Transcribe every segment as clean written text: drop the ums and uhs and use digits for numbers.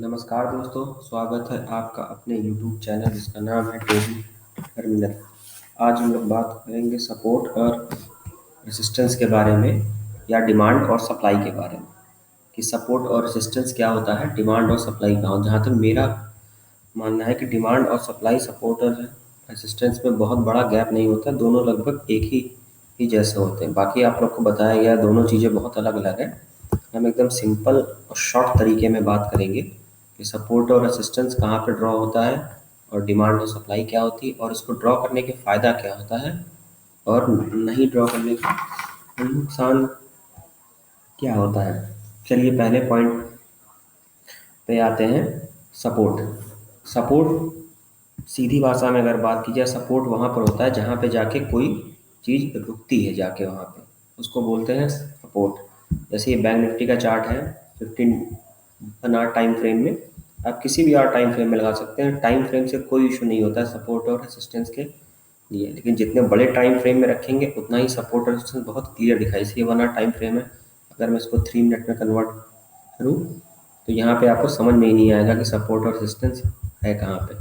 नमस्कार दोस्तों, स्वागत है आपका अपने YouTube चैनल जिसका नाम है टेबल टर्मिनल। आज हम लोग बात करेंगे सपोर्ट और रेसिस्टेंस के बारे में या डिमांड और सप्लाई के बारे में कि सपोर्ट और रेसिस्टेंस क्या होता है, डिमांड और सप्लाई का। जहाँ तक मेरा मानना है कि डिमांड और सप्लाई, सपोर्ट और रेसिस्टेंस में बहुत बड़ा गैप नहीं होता, दोनों लगभग एक ही जैसे होते हैं। बाकी आप लोग को बताया गया दोनों चीज़ें बहुत अलग अलग हैं। हम एकदम सिंपल और शॉर्ट तरीके में बात करेंगे कि सपोर्ट और रेसिस्टेंस कहाँ पे ड्रॉ होता है और डिमांड और सप्लाई क्या होती है और इसको ड्रॉ करने के फ़ायदा क्या होता है और नहीं ड्रॉ करने का नुकसान क्या होता है। चलिए पहले पॉइंट पे आते हैं। सपोर्ट। सपोर्ट सीधी भाषा में अगर बात की जाए, सपोर्ट वहाँ पर होता है जहाँ पे जाके कोई चीज़ रुकती है, जाके वहाँ पे उसको बोलते हैं सपोर्ट। जैसे ये बैंक निफ्टी का चार्ट है 15 टाइम फ्रेम में, आप किसी भी और टाइम फ्रेम में लगा सकते हैं। टाइम फ्रेम से कोई इशू नहीं होता है सपोर्ट और रेसिस्टेंस के लिए, लेकिन जितने बड़े टाइम फ्रेम में रखेंगे उतना ही सपोर्ट और रेसिस्टेंस बहुत क्लियर दिखाई। इसलिए 1 आवर टाइम फ्रेम है, अगर मैं इसको 3 मिनट में कन्वर्ट करूँ तो यहाँ पे आपको समझ में ही नहीं आएगा कि सपोर्ट और रेजिस्टेंस है कहाँ पे।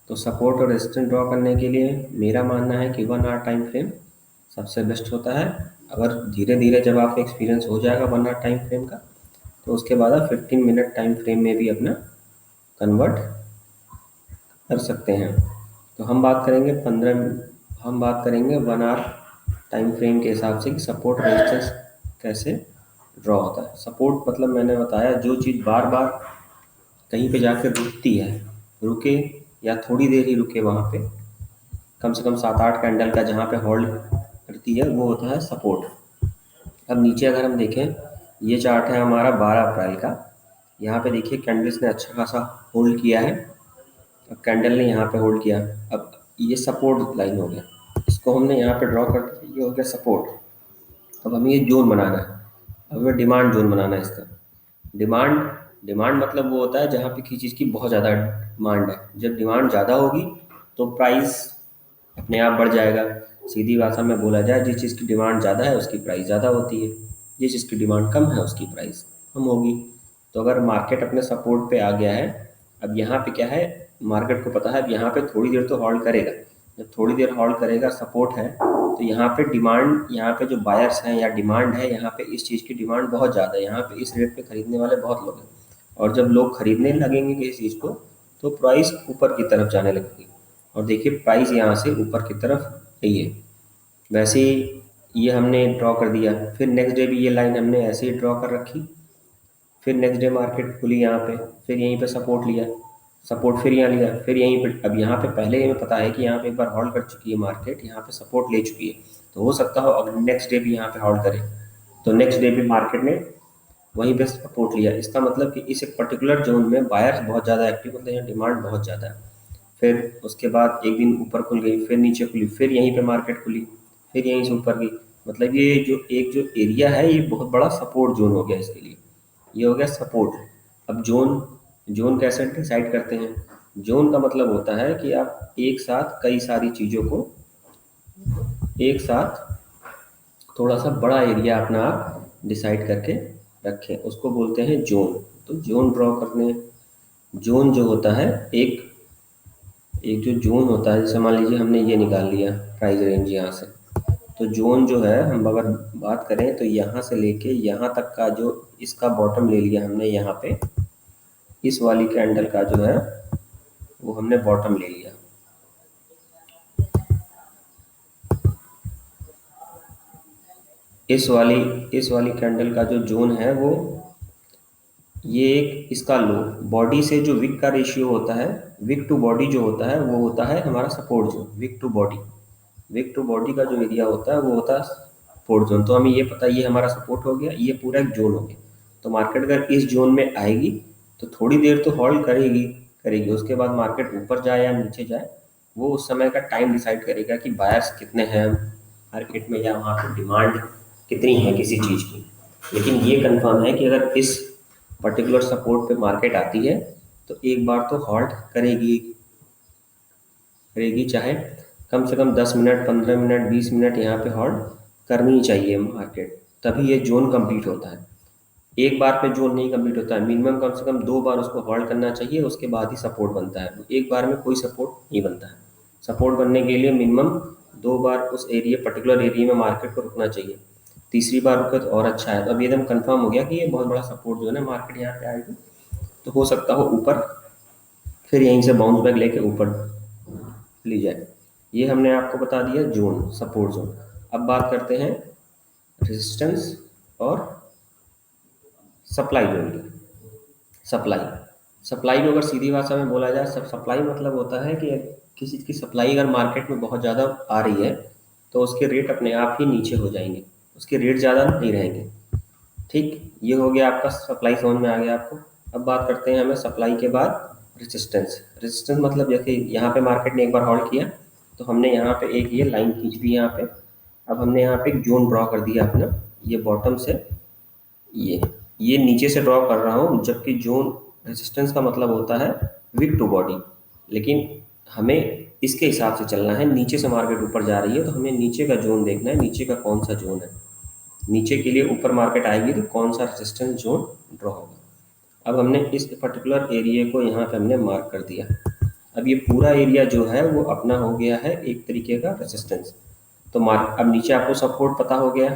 तो सपोर्ट और रेजिस्टेंस ड्रॉ करने के लिए मेरा मानना है कि 1 आवर टाइम फ्रेम सबसे बेस्ट होता है। अगर धीरे धीरे जब आपको एक्सपीरियंस हो जाएगा 1 आवर टाइम फ्रेम का, तो उसके बाद आप 15 मिनट टाइम फ्रेम में भी अपना कन्वर्ट कर सकते हैं। तो हम बात करेंगे 1 आवर टाइम फ्रेम के हिसाब से कि सपोर्ट रेजिस्टेंस कैसे ड्रॉ होता है। सपोर्ट मतलब मैंने बताया जो चीज़ बार बार कहीं पे जाकर रुकती है, रुके या थोड़ी देर ही रुके, वहाँ पे कम से कम 7-8 कैंडल का जहाँ पे होल्ड करती है, वो होता है सपोर्ट। अब नीचे अगर हम देखें, ये चार्ट है हमारा 12 अप्रैल का। यहाँ पे देखिए कैंडल्स ने अच्छा खासा होल्ड किया है। अब कैंडल ने यहाँ पे होल्ड किया, अब ये सपोर्ट लाइन हो गया, इसको हमने यहाँ पे ड्रॉ कर दिया, ये हो गया सपोर्ट। अब हमें ये जोन बनाना है, अब हमें डिमांड जोन बनाना है इसका। डिमांड डिमांड मतलब वो होता है जहाँ पे किसी चीज़ की बहुत ज़्यादा डिमांड है। जब डिमांड ज़्यादा होगी तो प्राइस अपने आप बढ़ जाएगा। सीधी भाषा में बोला जाए, जिस चीज़ की डिमांड ज़्यादा है उसकी प्राइस ज़्यादा होती है, जिस चीज़ की डिमांड कम है उसकी प्राइस कम होगी। तो अगर मार्केट अपने सपोर्ट पे आ गया है, अब यहाँ पे क्या है, मार्केट को पता है अब यहाँ पे थोड़ी देर तो होल्ड करेगा। जब थोड़ी देर होल्ड करेगा, सपोर्ट है, तो यहाँ पे डिमांड, यहाँ पे जो बायर्स हैं या डिमांड है, यहाँ पे इस चीज़ की डिमांड बहुत ज़्यादा है, यहाँ पे इस रेट पे खरीदने वाले बहुत लोग हैं। और जब लोग खरीदने लगेंगे किसी चीज़ को, तो प्राइस ऊपर की तरफ जाने लगेगी। और देखिए प्राइस यहाँ से ऊपर की तरफ गई है। वैसे ही ये हमने ड्रॉ कर दिया, फिर नेक्स्ट डे भी ये लाइन हमने ऐसे ही ड्रॉ कर रखी। फिर नेक्स्ट डे मार्केट खुली यहाँ पे, फिर यहीं पे सपोर्ट लिया, सपोर्ट फिर यहाँ लिया, फिर यहीं पे। अब यहाँ पे पहले हमें पता है कि यहाँ पे एक बार होल्ड कर चुकी है मार्केट, यहाँ पे सपोर्ट ले चुकी है, तो हो सकता हो अगर नेक्स्ट डे भी यहाँ पे होल्ड करे, तो नेक्स्ट डे भी मार्केट ने वहीं पे सपोर्ट लिया। इसका मतलब कि इस एक पर्टिकुलर जोन में बायर्स बहुत ज़्यादा एक्टिव होते हैं, डिमांड बहुत ज़्यादा है। फिर उसके बाद एक दिन ऊपर खुल गई, फिर नीचे खुली, फिर यहीं पे मार्केट खुली, फिर यहीं से ऊपर गई। मतलब ये जो एरिया है, ये बहुत बड़ा सपोर्ट जोन हो गया इसके लिए, ये हो गया सपोर्ट। अब जोन जोन कैसे डिसाइड करते हैं? जोन का मतलब होता है कि आप एक साथ कई सारी चीज़ों को एक साथ थोड़ा सा बड़ा एरिया अपना आप डिसाइड करके रखें, उसको बोलते हैं जोन। तो जोन ड्रॉ करने, जोन जो होता है, एक एक जो जोन होता है, जैसे मान लीजिए हमने ये निकाल लिया प्राइस रेंज यहाँ से, तो जोन जो है, हम अगर बात करें तो यहाँ से लेके यहाँ तक का जो इसका बॉटम ले लिया हमने, यहाँ पे इस वाली कैंडल का जो है वो हमने बॉटम ले लिया। इस वाली कैंडल का जो जोन है वो, ये एक इसका लो, बॉडी से जो विक का रेशियो होता है, विक टू बॉडी जो होता है, वो होता है हमारा support zone. Wick to body का जो एरिया होता है वो होता है सपोर्ट जोन। तो हमें ये पता है ये हमारा सपोर्ट हो गया, ये पूरा एक जोन हो गया। तो मार्केट अगर इस जोन में आएगी तो थोड़ी देर तो होल्ड करेगी करेगी, उसके बाद मार्केट ऊपर जाए या नीचे जाए, वो उस समय का टाइम डिसाइड करेगा कि बायर्स कितने हैं मार्केट में या वहाँ पे डिमांड कितनी है किसी चीज़ की। लेकिन ये कंफर्म है कि अगर इस पर्टिकुलर सपोर्ट पे मार्केट आती है तो एक बार तो हॉल्ट करेगी करेगी, चाहे कम से कम 10 मिनट, 15 मिनट, 20 मिनट यहाँ पे हॉल्ट करनी ही चाहिए मार्केट, तभी ये जोन कंप्लीट होता है। एक बार पे जोन नहीं कंप्लीट होता है, मिनिमम कम से कम 2 बार उसको होल्ड करना चाहिए, उसके बाद ही सपोर्ट बनता है। एक बार में कोई सपोर्ट नहीं बनता है। सपोर्ट बनने के लिए मिनिमम 2 बार उस एरिया पर्टिकुलर एरिया में मार्केट को रुकना चाहिए। तीसरी बार रुके तो और अच्छा है। तो अब एकदम कंफर्म हो गया कि ये बहुत बड़ा सपोर्ट जो है ना मार्केट यहाँ पे आएगी, तो हो सकता हो ऊपर फिर यहीं से बाउंस बैक लेके ऊपर ली जाए। ये हमने आपको बता दिया जोन, सपोर्ट जोन। अब बात करते हैं रेजिस्टेंस और सप्लाई जोन की। सप्लाई, सप्लाई को अगर सीधी भाषा में बोला जाए, सब सप्लाई मतलब होता है कि किसी चीज़ की सप्लाई अगर मार्केट में बहुत ज़्यादा आ रही है तो उसके रेट अपने आप ही नीचे हो जाएंगे, उसके रेट ज़्यादा नहीं रहेंगे। ठीक, ये हो गया आपका सप्लाई, समझ में आ गया आपको। अब बात करते हैं हमें सप्लाई के बाद रेजिस्टेंस। रेजिस्टेंस मतलब जैसे यहाँ पे मार्केट ने एक बार होल्ड किया तो हमने यहाँ पे एक ये लाइन खींच दी यहाँ पे। अब हमने यहाँ पे एक जोन ड्रॉ कर दिया अपना, ये बॉटम से ये ये नीचे से ड्रॉ कर रहा हूँ, जबकि जोन रेजिस्टेंस का मतलब होता है विक टू बॉडी। लेकिन हमें इसके हिसाब से चलना है, नीचे से मार्केट ऊपर जा रही है तो हमें नीचे का जोन देखना है, नीचे का कौन सा जोन है। नीचे के लिए ऊपर मार्केट आएगी तो कौन सा रेजिस्टेंस जोन ड्रॉ होगा। अब हमने इस पर्टिकुलर एरिया को यहाँ पे हमने मार्क कर दिया। अब ये पूरा एरिया जो है वो अपना हो गया है एक तरीके का रेजिस्टेंस। तो मार्क, अब नीचे आपको सपोर्ट पता हो गया,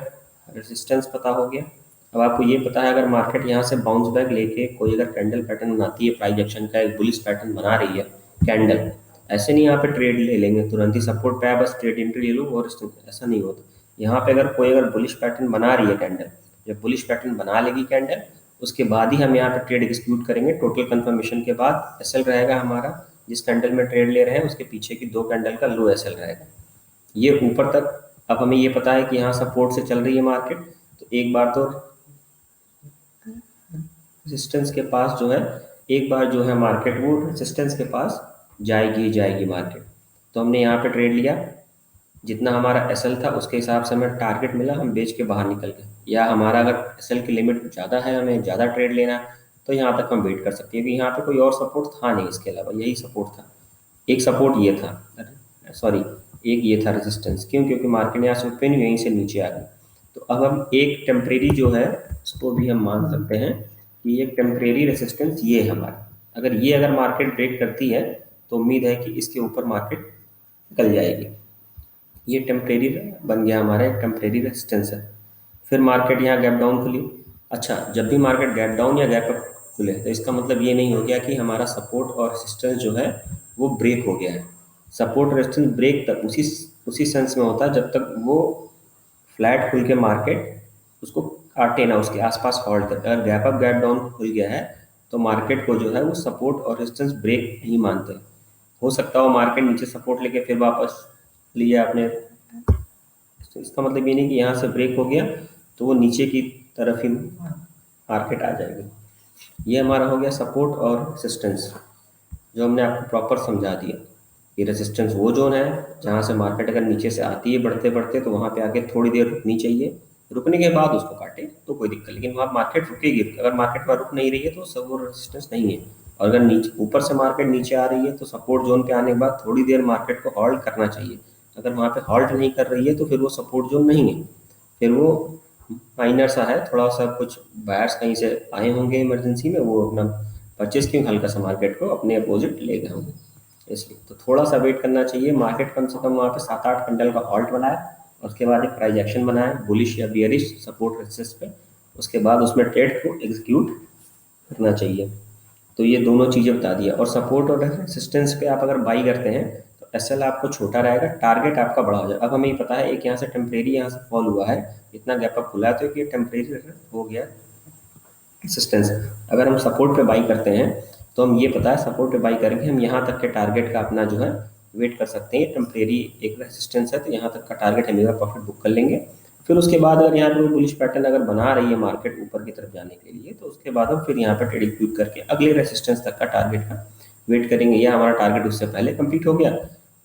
रेजिस्टेंस पता हो गया। अब आपको ये पता है अगर मार्केट यहाँ से बाउंस बैक लेके कोई अगर कैंडल पैटर्न बनाती है, प्राइस एक्शन का एक बुलिश पैटर्न बना रही है कैंडल, ऐसे नहीं यहाँ पे ट्रेड ले लेंगे तुरंत ही सपोर्ट पे है बस ट्रेड एंट्री ले लो, और ऐसा नहीं होता। यहाँ पे अगर कोई अगर बुलिश पैटर्न बना रही है कैंडल, जब बुलिश पैटर्न बना लेगी कैंडल, उसके बाद ही हम यहाँ पे ट्रेड एग्जीक्यूट करेंगे। टोटल कंफर्मेशन के बाद एसएल रहेगा हमारा, जिस कैंडल में ट्रेड ले रहे हैं उसके पीछे की 2 कैंडल का लो एसएल रहेगा। ये ऊपर तक। अब हमें ये पता है कि यहाँ सपोर्ट से चल रही है मार्केट, तो एक बार तो रेजिस्टेंस के पास जो है, एक बार जो है मार्केट वो रेजिस्टेंस के पास जाएगी ही जाएगी मार्केट। तो हमने यहाँ पे ट्रेड लिया, जितना हमारा एसएल था उसके हिसाब से हमें टारगेट मिला, हम बेच के बाहर निकल गए। या हमारा अगर एसएल की लिमिट ज़्यादा है, हमें ज़्यादा ट्रेड लेना है, तो यहाँ तक हम वेट कर सकते हैं, क्योंकि यहाँ पे कोई और सपोर्ट था नहीं, इसके अलावा यही सपोर्ट था। एक सपोर्ट ये था, सॉरी, एक ये था रेजिस्टेंस। क्यों? क्योंकि मार्केट यहाँ से ओपन यहीं से नीचे आ गई। तो अब हम एक टेम्परेरी जो है उसको भी हम मान सकते हैं कि एक टेम्परेरी रेजिस्टेंस ये है हमारा। अगर ये अगर मार्केट ब्रेक करती है तो उम्मीद है कि इसके ऊपर मार्केट निकल जाएगी। ये टेम्परेरी बन गया हमारा, एक टेम्परेरी रेजिस्टेंस है। फिर मार्केट यहाँ गैप डाउन खुली। अच्छा, जब भी मार्केट गैप डाउन या गैप अप खुले तो इसका मतलब ये नहीं हो गया कि हमारा सपोर्ट और रेजिस्टेंस जो है वो ब्रेक हो गया है। सपोर्ट रेजिस्टेंस ब्रेक तक उसी सेंस में होता है जब तक वो फ्लैट खुल के मार्केट उसको काटे ना, उसके आसपास होल्ड करता है। अगर गैप अप गैप डाउन खुल गया है तो मार्केट को जो है वो सपोर्ट और रेजिस्टेंस ब्रेक नहीं मानते। हो सकता हो मार्केट नीचे सपोर्ट लेके फिर वापस लिया आपने, तो इसका मतलब ये नहीं कि यहाँ से ब्रेक हो गया तो वो नीचे की तरफ ही मार्केट आ जाएगी। ये हमारा हो गया सपोर्ट और रेजिस्टेंस, जो हमने आपको प्रॉपर समझा दिया। ये रेजिस्टेंस वो जोन है जहाँ से मार्केट अगर नीचे से आती है बढ़ते बढ़ते तो वहाँ पे आके थोड़ी देर रुकनी चाहिए, रुकने के बाद उसको काटे तो कोई दिक्कत। लेकिन वहाँ मार्केट रुकेगी, अगर मार्केट वहाँ रुक नहीं रही है तो सब वो रेजिस्टेंस नहीं है। और अगर नीचे ऊपर से मार्केट नीचे आ रही है तो सपोर्ट जोन पे आने के बाद थोड़ी देर मार्केट को हॉल्ट करना चाहिए। अगर वहाँ पे हॉल्ट नहीं कर रही है तो फिर वो सपोर्ट जोन नहीं है, फिर वो माइनर सा है, थोड़ा सा कुछ बायर्स कहीं से आए होंगे इमरजेंसी में, वो अपना परचेज क्यों हल्का सा मार्केट को अपने अपोजिट ले गए होंगे, इसलिए तो थोड़ा सा वेट करना चाहिए। मार्केट कम से कम वहाँ पे 7-8 क्विंटल का हॉल्ट बनाए, और उसके बाद एक प्राइस एक्शन बनाए बुलिश या बियरिश सपोर्ट रेजिस्टेंस पे, उसके बाद उसमें ट्रेड को एग्जीक्यूट करना चाहिए। तो ये दोनों चीज़ें बता दिया। और सपोर्ट और रेजिस्टेंस पे आप अगर बाई करते हैं तो एसएल आपको छोटा रहेगा, टारगेट आपका बड़ा हो जाएगा। अब हमें ये पता है एक यहाँ से टेम्परेरी यहाँ से फॉल हुआ है, इतना गैप अप खुला है, तो ये टेम्परेरी हो गया रेजिस्टेंस। अगर हम सपोर्ट पे बाई करते हैं तो हम ये पता है सपोर्ट पे बाई करके हम यहाँ तक के टारगेट का अपना जो है वेट कर सकते हैं। टेम्परेरी एक रेजिस्टेंस है तो यहाँ तक का टारगेट हम एक प्रॉफिट बुक कर लेंगे। फिर उसके बाद अगर यहाँ पे कोई बुलिश पैटर्न अगर बना रही है मार्केट ऊपर की तरफ जाने के लिए तो उसके बाद हम फिर यहाँ पे ट्रेड एग्जीक्यूट करके अगले रेजिस्टेंस तक का टारगेट का वेट करेंगे। या हमारा टारगेट उससे पहले कंप्लीट हो गया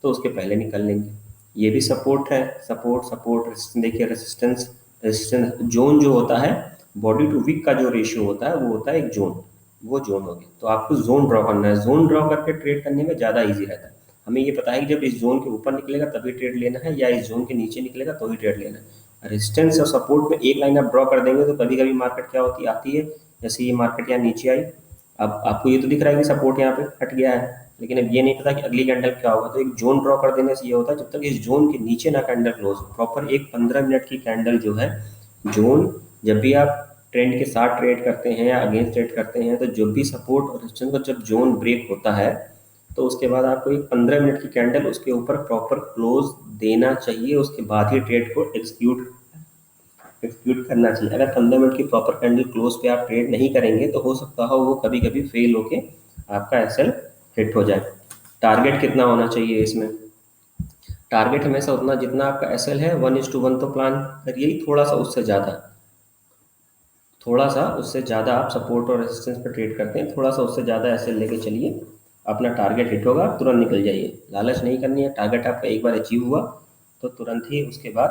तो उसके पहले निकल लेंगे। ये भी सपोर्ट है, सपोर्ट सपोर्ट रेजिस्टेंस। देखिए रेजिस्टेंस रेजिस्टेंस जोन जो होता है, बॉडी टू वीक का जो रेशियो होता है वो होता है एक जोन, वो जोन हो गया। तो आपको जोन ड्रॉ करना है, जोन ड्रॉ करके ट्रेड करने में ज़्यादा ईजी रहता है। हमें ये पता है कि जब इस जोन के ऊपर निकलेगा तभी ट्रेड लेना है, या इस जोन के नीचे निकलेगा तो ही ट्रेड लेना है। रेजिस्टेंस और सपोर्ट में एक लाइन आप ड्रॉ कर देंगे तो कभी कभी मार्केट क्या होती आती है, जैसे ये मार्केट यहाँ नीचे आई, अब आपको ये तो दिख रहा है कि सपोर्ट यहाँ पे हट गया है, लेकिन अब ये नहीं पता कि अगली कैंडल क्या होगा। तो एक जोन ड्रॉ कर देने से ये होता है जब तक इस जोन के नीचे ना कैंडल क्लोज हो, प्रॉपर एक 15 मिनट की कैंडल जो है जोन, जब भी आप ट्रेंड के साथ ट्रेड करते हैं या अगेंस्ट ट्रेड करते हैं तो जब भी सपोर्ट और रेजिस्टेंस का जब जोन ब्रेक होता है तो उसके बाद आपको एक 15 मिनट की कैंडल उसके ऊपर प्रॉपर क्लोज देना चाहिए, उसके बाद ही ट्रेड को एग्जीक्यूट करना चाहिए। अगर 15 मिनट की प्रॉपर कैंडल क्लोज पे आप ट्रेड नहीं करेंगे तो हो सकता हो वो कभी कभी फेल होके आपका एसएल हिट हो जाए। टारगेट कितना होना चाहिए इसमें? टारगेट हमेशा उतना जितना आपका एसएल है 1:1 तो प्लान करिए ही, थोड़ा सा उससे ज़्यादा आप सपोर्ट और रेजिस्टेंस पर ट्रेड करते हैं, थोड़ा सा उससे ज़्यादा एसएल लेके चलिए, अपना टारगेट हिट होगा तुरंत निकल जाइए। लालच नहीं करनी है, टारगेट आपका एक बार अचीव हुआ तो तुरंत ही उसके बाद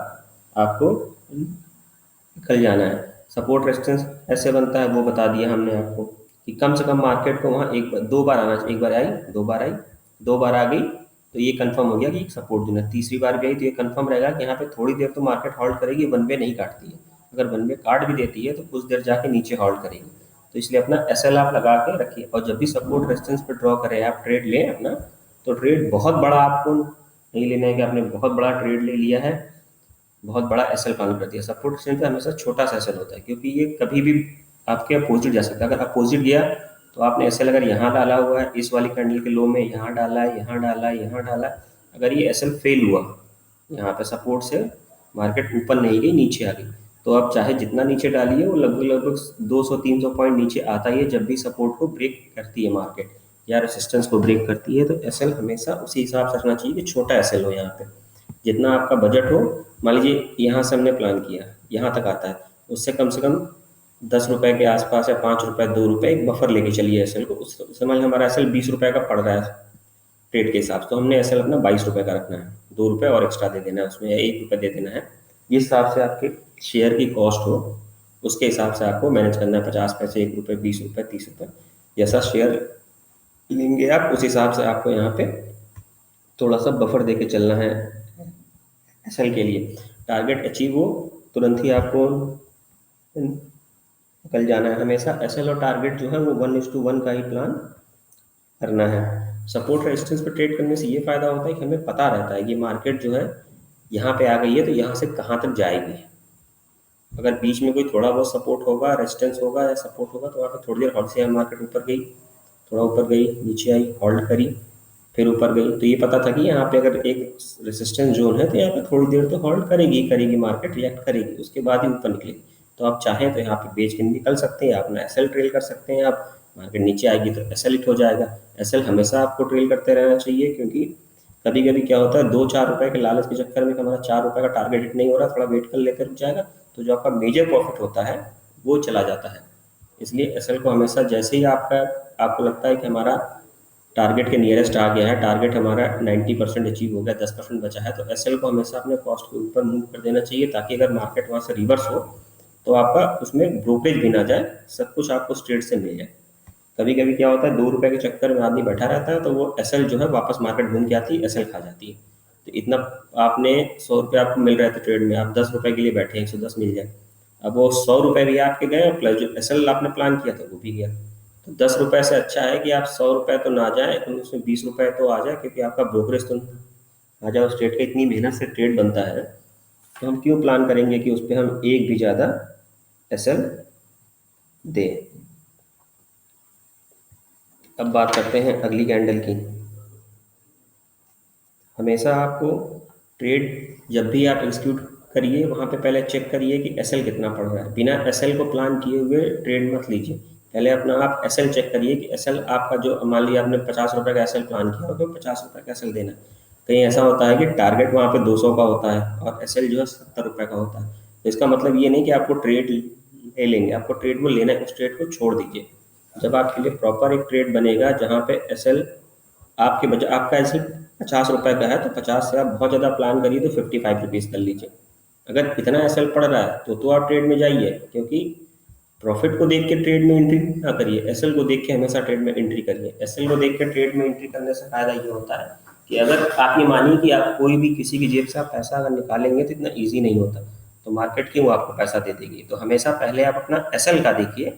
आपको निकल जाना है। सपोर्ट रेजिस्टेंस ऐसे बनता है वो बता दिया हमने आपको कि कम से कम मार्केट को वहाँ एक बार दो बार आना चाहिए, एक बार आई, दो बार आई, दो बार आ गई तो ये कंफर्म हो गया कि सपोर्ट देना। तीसरी बार भी आई तो ये कंफर्म रहेगा कि यहाँ पे थोड़ी देर तो मार्केट होल्ड करेगी, वन वे नहीं काटती है। अगर वन वे काट भी देती है तो कुछ देर जाके नीचे होल्ड करेगी। तो इसलिए अपना एसएल आप लगा के रखिए, और जब भी सपोर्ट रेजिस्टेंस पे ड्रॉ करें आप ट्रेड लें अपना, तो ट्रेड बहुत बड़ा आपको नहीं लेना है कि आपने बहुत बड़ा ट्रेड ले लिया है, बहुत बड़ा एसएल काम करती है। सपोर्ट रेजिस्टेंस पे हमेशा छोटा सा एसएल होता है क्योंकि ये कभी भी आपके अपोजिट जा सकता है। अगर अपोजिट गया तो आपने एसएल अगर यहाँ डाला हुआ है, इस वाली कैंडल के लो में यहाँ डाला है, यहाँ डाला है, यहाँ डाला है, अगर ये एसएल फेल हुआ यहाँ पे सपोर्ट से, मार्केट ऊपर नहीं गई नीचे आ गई, तो आप चाहे जितना नीचे डालिए वो लगभग लगभग 200-300 पॉइंट नीचे आता ही है जब भी सपोर्ट को ब्रेक करती है मार्केट या रेसिस्टेंस को ब्रेक करती है। तो एसएल हमेशा उसी हिसाब से रखना चाहिए कि छोटा एसएल हो यहाँ पे, जितना आपका बजट हो। मान लीजिए यहाँ से हमने प्लान किया यहाँ तक आता है, उससे कम से कम 10 रुपए के आसपास या 5 रुपए 2 रुपए एक बफर लेके चलिए एसएल को। उससे मान लीजिए हमारा एसएल 20 रुपए का पड़ रहा है ट्रेड के हिसाब से, तो हमने एसएल अपना 22 रुपए का रखना है, 2 रुपए और एक्स्ट्रा दे देना है उसमें या 1 रुपए दे देना है, जिस हिसाब से आपके शेयर की कॉस्ट हो उसके हिसाब से आपको मैनेज करना है। 50 पैसे, 1 रुपए, 20 रुपए, 30 रुपए, जैसा शेयर लेंगे आप उस हिसाब से आपको यहाँ पे थोड़ा सा बफर देके चलना है एसएल के लिए। टारगेट अचीव हो तुरंत ही आपको निकल जाना है। हमेशा एसएल और टारगेट जो है वो 1:1 का ही प्लान करना है। सपोर्ट रेजिस्टेंस पे ट्रेड करने से ये फायदा होता है कि हमें पता रहता है कि मार्केट जो है यहाँ पे आ गई है तो यहाँ से कहाँ तक जाएगी। अगर बीच में कोई थोड़ा बहुत सपोर्ट होगा, रेजिस्टेंस होगा या सपोर्ट होगा तो वहाँ पे थोड़ी देर होल्ड से मार्केट ऊपर गई, थोड़ा ऊपर गई, नीचे आई, होल्ड करी, फिर ऊपर गई, तो ये पता था कि यहाँ पे अगर एक रेसिस्टेंस जोन है तो यहाँ पे थोड़ी देर तो होल्ड करेगी करेगी मार्केट, रिएक्ट करेगी, उसके बाद ही ऊपर निकलेगी। तो आप चाहें तो यहाँ पे बेच के निकल सकते हैं, अपना एसएल ट्रेल कर सकते हैं आप। मार्केट नीचे आएगी तो एसएल हिट हो जाएगा। एसएल हमेशा आपको ट्रेल करते रहना चाहिए क्योंकि कभी कभी क्या होता है 2-4 रुपए के लालच के चक्कर में हमारा 4 रुपए का टारगेट हिट नहीं हो रहा, थोड़ा वेट कर लेकर रुक जाएगा तो जो आपका मेजर प्रॉफिट होता है वो चला जाता है। इसलिए एसएल को हमेशा जैसे ही आपको लगता है कि हमारा टारगेट के नियरेस्ट आ गया है, टारगेट हमारा 90% अचीव हो गया, 10% बचा है, तो एसएल को हमेशा अपने कॉस्ट के ऊपर मूव कर देना चाहिए ताकि अगर मार्केट वहाँ से रिवर्स हो तो आपका उसमें ब्रोकरेज भी ना जाए, सब कुछ आपको स्ट्रेट से मिल जाए। कभी कभी क्या होता है 2 रुपए के चक्कर में आदमी बैठा रहता है तो वो एसएल जो है वापस मार्केट घूम के आती है, एसएल खा जाती है। तो इतना आपने 100 रुपये आपको मिल रहे थे ट्रेड में, आप 10 रुपए के लिए बैठे हैं 110 मिल जाए, अब वो 100 रुपए भी आपके गए प्लस जो एसएल आपने प्लान किया था वो भी गया। तो 10 रुपए से अच्छा है कि आप 100 रुपए तो ना जाए लेकिन उसमें 20 रुपए तो आ जाए, क्योंकि आपका ब्रोकरेज तो आ जाए। उस ट्रेड का इतनी मेहनत से ट्रेड बनता है तो हम क्यों प्लान करेंगे कि उस पर हम एक भी ज़्यादा एसएल दें। अब बात करते हैं अगली कैंडल की। हमेशा आपको ट्रेड जब भी आप एग्जीक्यूट करिए वहाँ पे पहले चेक करिए कि एसएल कितना पड़ रहा है। बिना एसएल को प्लान किए हुए ट्रेड मत लीजिए, पहले अपना आप एसएल चेक करिए कि एसएल आपका जो मान लिया आपने 50 रुपए का एसएल प्लान किया तो 50 रुपए का एसएल देना। कहीं ऐसा होता है कि टारगेट वहाँ पे 200 का होता है और एसएल जो है 70 रुपए का होता है, तो इसका मतलब ये नहीं कि आपको ट्रेड ले लेंगे, आपको ट्रेड वो लेना है, उस ट्रेड को छोड़ दीजिए। जब आपके लिए प्रॉपर एक ट्रेड बनेगा जहाँ पे एसएल आपके बजट आपका ऐसे 50 रुपए का है तो 50 से आप बहुत ज़्यादा प्लान करिए तो 55 रुपीज़ कर लीजिए। अगर इतना एसएल पड़ रहा है तो आप ट्रेड में जाइए, क्योंकि प्रॉफिट को देख के ट्रेड में एंट्री ना करिए, एसएल को देख के हमेशा ट्रेड में एंट्री करिए। एसएल को देख के ट्रेड में एंट्री करने से फायदा ये होता है कि अगर आप ये मानिए कि आप कोई भी किसी की जेब से आप पैसा अगर निकालेंगे तो इतना ईजी नहीं होता। तो मार्केट क्यों आपको पैसा दे देगी। तो हमेशा पहले आप अपना एसएल का देखिए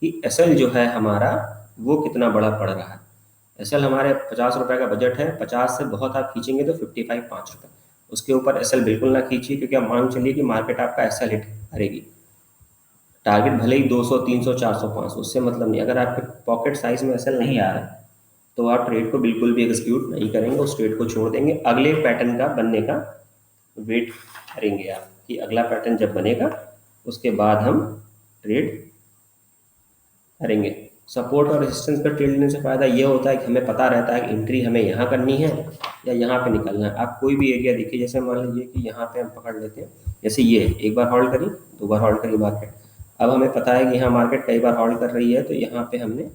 कि एसएल जो है हमारा वो कितना बड़ा पड़ रहा है। एसएल हमारे 50 रुपए का बजट है, 50 से बहुत आप खींचेंगे तो 55 5 रुपए, उसके ऊपर एसएल बिल्कुल ना खींचिए, क्योंकि आप मान चलिए कि मार्केट आपका एसएल हिट करेगी। टारगेट भले ही 200 300 400 500, उससे मतलब नहीं। अगर आपके पॉकेट साइज में एसएल नहीं आ रहा है तो आप ट्रेड को बिल्कुल भी एग्जीक्यूट नहीं करेंगे, उस ट्रेड को छोड़ देंगे। अगले पैटर्न का बनने का वेट करेंगे आप कि अगला पैटर्न जब बनेगा उसके बाद हम ट्रेड करेंगे। सपोर्ट और रेजिस्टेंस पर ट्रेड लेने से फायदा ये होता है कि हमें पता रहता है कि एंट्री हमें यहाँ करनी है या यहाँ पे निकलना है। आप कोई भी एरिया देखिए, जैसे मान लीजिए कि यहाँ पे हम पकड़ लेते हैं, जैसे ये एक बार होल्ड करी, दो बार होल्ड करी मार्केट। अब हमें पता है कि यहाँ मार्केट कई बार होल्ड कर रही है, तो यहाँ पे हमने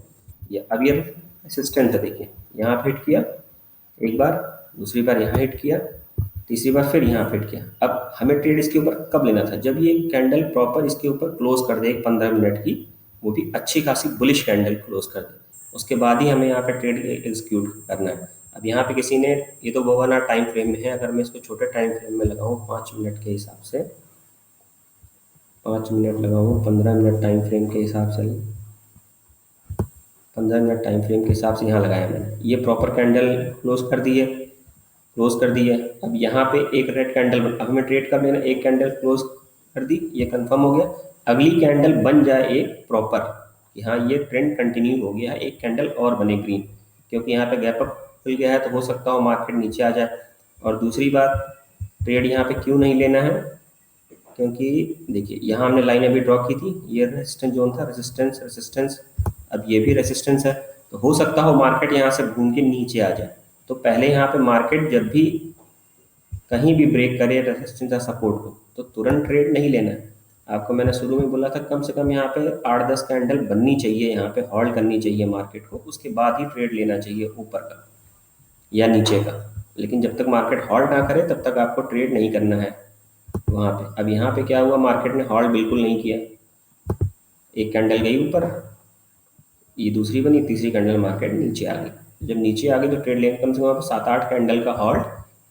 अब ये रेसिस्टेंट है, देखिए यहाँ पे हिट किया एक बार, दूसरी बार यहाँ हिट किया, तीसरी बार फिर यहाँ पे हिट किया। अब हमें ट्रेड इसके ऊपर कब लेना था, जब ये कैंडल प्रॉपर इसके ऊपर क्लोज कर दे 15 मिनट की, वो भी अच्छी खासी बुलिश कैंडल क्लोज कर दे, उसके बाद ही हमें यहाँ पे ट्रेड एग्जीक्यूट करना है। अब यहाँ पे किसी ने, ये तो 1 आवर टाइम फ्रेम में है, अगर मैं इसको छोटे टाइम फ्रेम में लगाऊं 5 मिनट के हिसाब से, 5 मिनट लगाऊं, 15 मिनट टाइम फ्रेम के हिसाब से, 15 मिनट टाइम फ्रेम के हिसाब से यहाँ लगाया मैंने, ये प्रॉपर कैंडल क्लोज कर दी है, क्लोज कर दी है। अब यहाँ पे एक रेड कैंडल अब हमें ट्रेड कर लेना, एक कैंडल क्लोज कर दी, ये कंफर्म हो गया। अगली कैंडल बन जाए एक प्रॉपर कि हाँ ये ट्रेंड कंटिन्यू हो गया है, एक कैंडल और बने ग्रीन, क्योंकि यहाँ पे गैप अप खुल गया है तो हो सकता हो मार्केट नीचे आ जाए। और दूसरी बात, ट्रेड यहाँ पे क्यों नहीं लेना है, क्योंकि देखिए यहाँ हमने लाइन अभी ड्रॉ की थी, ये रेजिस्टेंस जोन था, रेजिस्टेंस रेजिस्टेंस, अब ये भी रेजिस्टेंस है, तो हो सकता हो मार्केट यहाँ से घूम के नीचे आ जाए। तो पहले यहाँ पे मार्केट जब भी कहीं भी ब्रेक करे रेजिस्टेंस या सपोर्ट को, तो तुरंत ट्रेड नहीं लेना है। आपको मैंने शुरू में बोला था कम से कम यहाँ पे 8-10 कैंडल बननी चाहिए, यहाँ पे होल्ड करनी चाहिए मार्केट को, उसके बाद ही ट्रेड लेना चाहिए ऊपर का या नीचे का। लेकिन जब तक मार्केट होल्ड ना करे तब तक आपको ट्रेड नहीं करना है वहाँ पे। अब यहाँ पे क्या हुआ, मार्केट ने होल्ड बिल्कुल नहीं किया, एक कैंडल गई ऊपर, ये दूसरी बनी, तीसरी कैंडल मार्केट नीचे आ गई। जब नीचे आ गई तो ट्रेड लेने कम से कम 7-8 कैंडल का हॉल्ट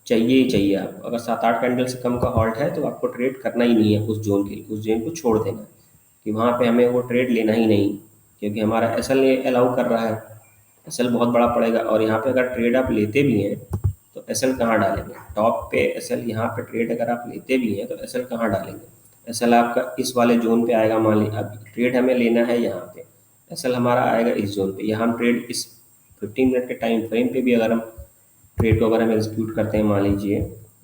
चाहिए ही चाहिए आपको। अगर 7-8 कैंडल से कम का हॉल्ट है तो आपको ट्रेड करना ही नहीं है उस जोन के लिए, उस जोन को छोड़ देना है कि वहाँ पे हमें वो ट्रेड लेना ही नहीं, क्योंकि हमारा एसएल अलाउ कर रहा है, एसएल बहुत बड़ा पड़ेगा। और यहाँ पे अगर ट्रेड आप लेते भी हैं तो एसएल कहाँ डालेंगे, टॉप पे एसएल, यहाँ पे ट्रेड अगर आप लेते भी हैं तो एसएल कहाँ डालेंगे, एसएल आपका इस वाले जोन पे आएगा। मान लीजिए अब ट्रेड हमें लेना है यहाँ पे, एसएल हमारा आएगा इस जोन पे, यहाँ हम ट्रेड इस 15 मिनट के टाइम फ्रेम पे भी अगर हम ट्रेड को अगर हम एग्जीक्यूट करते हैं, मान लीजिए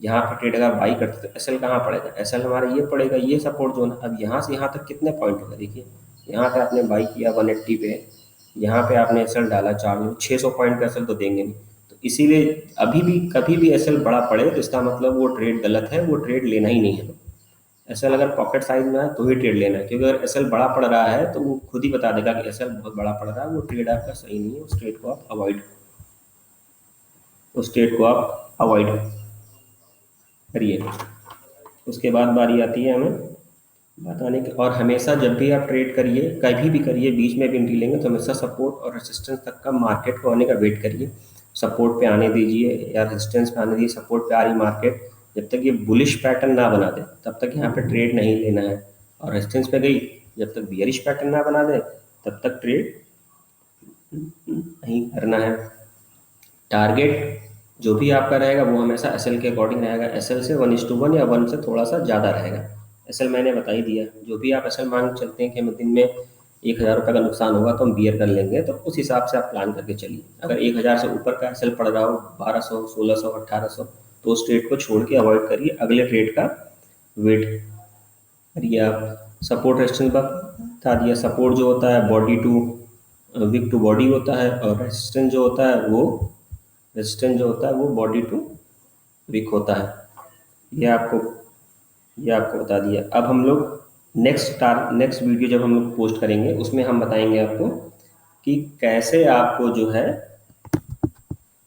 यहाँ पे ट्रेड अगर बाई करते हैं तो एसएल कहाँ पड़ेगा, एसएल हमारा ये पड़ेगा, ये सपोर्ट जोन। अब यहाँ से यहाँ तक कितने पॉइंट होगा, देखिए यहाँ पे आपने बाई किया 180 पे, यहाँ पे आपने एसएल डाला 600 पॉइंट का एसएल तो देंगे नहीं। तो इसीलिए अभी भी कभी भी एसएल बड़ा पड़े तो इसका मतलब वो ट्रेड गलत है, वो ट्रेड लेना ही नहीं है। एसएल अगर पॉकेट साइज में आए तो ही ट्रेड लेना है, क्योंकि अगर एसएल बड़ा पड़ रहा है तो वो खुद ही बता देगा कि एसएल बहुत बड़ा पड़ रहा है, वो ट्रेड आपका सही नहीं है, उस ट्रेड को आप अवॉइड, उस ट्रेड को आप अवॉइड करिए। उसके बाद बारी आती है हमें बताने की, और हमेशा जब भी आप ट्रेड करिए, कभी भी करिए, बीच में भी एंट्री लेंगे तो हमेशा सपोर्ट और रेजिस्टेंस तक का मार्केट को आने का वेट करिए। सपोर्ट पे आने दीजिए या रेजिस्टेंस पे आने दीजिए, सपोर्ट पे आ रही मार्केट, जब तक ये बुलिश पैटर्न ना बना दे तब तक यहाँ पे ट्रेड नहीं लेना है। और रेजिस्टेंस पे गई, जब तक बियरिश पैटर्न ना बना दे तब तक ट्रेड नहीं करना है। टारगेट जो भी आपका रहेगा वो हमेशा एसएल के अकॉर्डिंग रहेगा, एसएल से 1:1 या 1 से थोड़ा सा ज़्यादा रहेगा। एसएल मैंने बता ही दिया, जो भी आप एसएल मान के चलते हैं कि हमें दिन में 1,000 रुपये का नुकसान होगा तो हम बियर कर लेंगे, तो उस हिसाब से आप प्लान करके चलिए। अगर 1,000 से ऊपर का एसएल पड़ रहा हो, 1200, 1600, 1800, तो उस ट्रेड को छोड़ के अवॉइड करिए, अगले ट्रेड का वेट करिए आप। सपोर्ट रेजिस्टेंस बता दिया, सपोर्ट जो होता है body to wick to body होता है, और रेजिस्टेंस जो होता है वो, रेजिस्टेंस जो होता है वो बॉडी टू विक होता है। ये आपको ये आपको बता दिया। अब हम लोग नेक्स्ट वीडियो जब हम लोग पोस्ट करेंगे उसमें हम बताएंगे आपको कि कैसे आपको जो है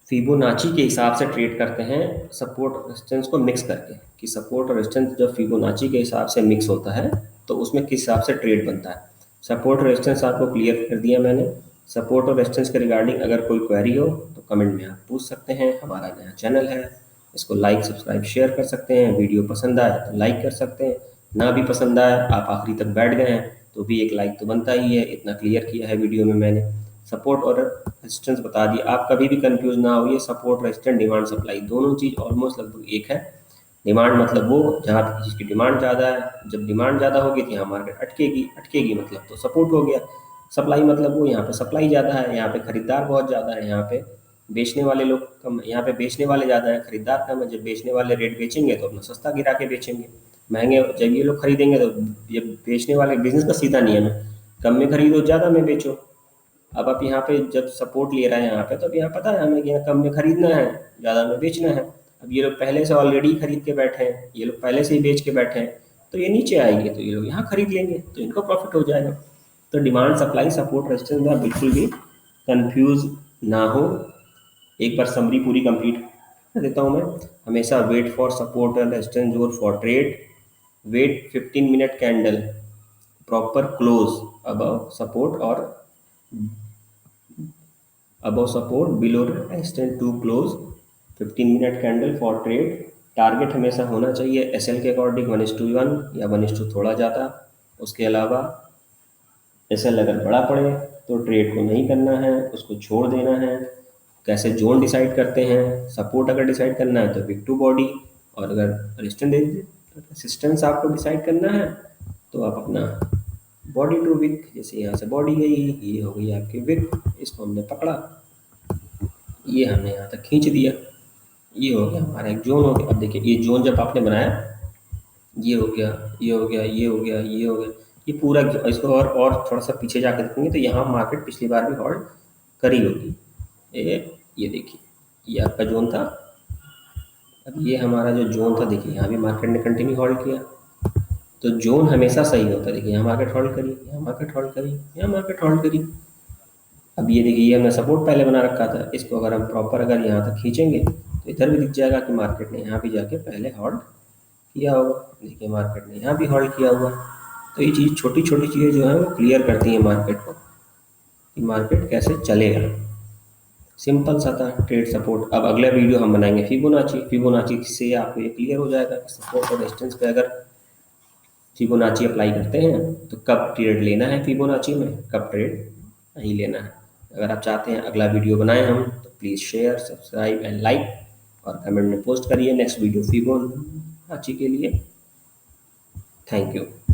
फिबोनाची के हिसाब से ट्रेड करते हैं, सपोर्ट रेजिस्टेंस को मिक्स करके, कि सपोर्ट और रेजिस्टेंस जब फिबोनाची के हिसाब से मिक्स होता है तो उसमें किस हिसाब से ट्रेड बनता है। सपोर्ट रेजिस्टेंस आपको क्लियर कर दिया मैंने। सपोर्ट और रेजिस्टेंस के रिगार्डिंग अगर कोई क्वेरी हो तो कमेंट में आप पूछ सकते हैं। हमारा नया चैनल है, इसको लाइक सब्सक्राइब शेयर कर सकते हैं, वीडियो पसंद आए तो लाइक कर सकते हैं। ना भी पसंद आया, आप आखिरी तक बैठ गए हैं, तो भी एक लाइक तो बनता ही है। इतना क्लियर किया है वीडियो में मैंने। सपोर्ट और रेजिस्टेंस बता दिया। आप कभी भी कंफ्यूज ना हो, ये सपोर्ट रेजिस्टेंस डिमांड सप्लाई दोनों चीज़ ऑलमोस्ट लगभग एक है। डिमांड मतलब वो जहाँ पे चीज़ की डिमांड ज़्यादा है, जब डिमांड ज़्यादा होगी तो यहाँ मार्केट अटकेगी, अटकेगी मतलब तो सपोर्ट हो गया। सप्लाई मतलब वो यहाँ पे सप्लाई ज़्यादा है, यहाँ पे खरीदार बहुत ज़्यादा है, यहाँ पे बेचने वाले लोग कम है, यहाँ पे बेचने वाले ज़्यादा है, खरीदार कम है। जब बेचने वाले रेट बेचेंगे तो अपना सस्ता गिरा के बेचेंगे, महंगे जब ये लोग खरीदेंगे तो ये बेचने वाले बिजनेस का सीधा नियम है, कम में खरीदो ज़्यादा में बेचो। अब आप यहाँ पे जब सपोर्ट ले रहे हैं यहाँ पे, तो अब यहाँ पता है हमें कि यहाँ कम में खरीदना है, ज़्यादा में बेचना है। अब ये लोग पहले से ऑलरेडी खरीद के बैठे हैं, ये लोग पहले से ही बेच के बैठे हैं, तो ये नीचे आएंगे तो ये लोग यहाँ खरीद लेंगे, तो इनको प्रॉफिट हो जाएगा। तो डिमांड सप्लाई सपोर्ट रेजिस्टेंस में आप बिल्कुल भी कंफ्यूज ना हो। एक बार समरी पूरी कंप्लीट कर देता हूँ मैं। हमेशा wait for support and resistance zone for trade, wait 15 minute candle, proper close above support और above support, below resistance to close, 15 minute candle for trade. Target हमेशा होना चाहिए एसएल के अकॉर्डिंग 1:1 या 1:, थोड़ा ज़्यादा। उसके अलावा एसएल अगर बड़ा पड़े तो ट्रेड को नहीं करना है, उसको छोड़ देना है। कैसे जोन डिसाइड करते हैं, सपोर्ट अगर डिसाइड करना है तो विक टू बॉडी, और अगर रेजिस्टेंस आपको डिसाइड करना है तो आप अपना बॉडी टू विक, जैसे यहाँ से बॉडी गई, ये हो गई आपकी विक, इसको हमने पकड़ा, ये हमने यहाँ तक खींच दिया, ये हो गया हमारा एक जोन हो गया। अब देखिए ये जोन जब आपने बनाया, ये हो गया, ये हो गया, ये हो गया, ये हो गया, ये पूरा इसको और थोड़ा सा पीछे जाके देखेंगे तो यहाँ मार्केट पिछली बार भी होल्ड करी होगी। ये देखिए, ये आपका जोन था। अब ये हमारा जो जोन था, देखिए यहाँ भी मार्केट ने कंटिन्यू होल्ड किया। तो जोन हमेशा सही होता है। देखिए यहाँ मार्केट होल्ड करी, यहाँ मार्केट होल्ड करी, यहाँ मार्केट होल्ड करी। अब ये देखिए, ये हमने सपोर्ट पहले बना रखा था, इसको अगर हम प्रॉपर अगर यहाँ तक खींचेंगे तो इधर भी दिख जाएगा कि मार्केट ने यहाँ भी जाके पहले होल्ड किया होगा। देखिए मार्केट ने यहाँ भी होल्ड किया हुआ। तो ये चीज़, छोटी छोटी चीज़ें जो है वो क्लियर करती हैं मार्केट को कि मार्केट कैसे चलेगा। सिंपल सा था ट्रेड सपोर्ट। अब अगला वीडियो हम बनाएंगे फिबोनाची। फिबोनाची से आपको ये क्लियर हो जाएगा कि सपोर्ट और रेजिस्टेंस पे अगर फिबोनाची अप्लाई करते हैं तो कब ट्रेड लेना है फिबोनाची में, कब ट्रेड नहीं लेना है। अगर आप चाहते हैं अगला वीडियो बनाएं हम, तो please share, subscribe and like और कमेंट में पोस्ट करिए नेक्स्ट वीडियो फिबोनाची के लिए। Thank you.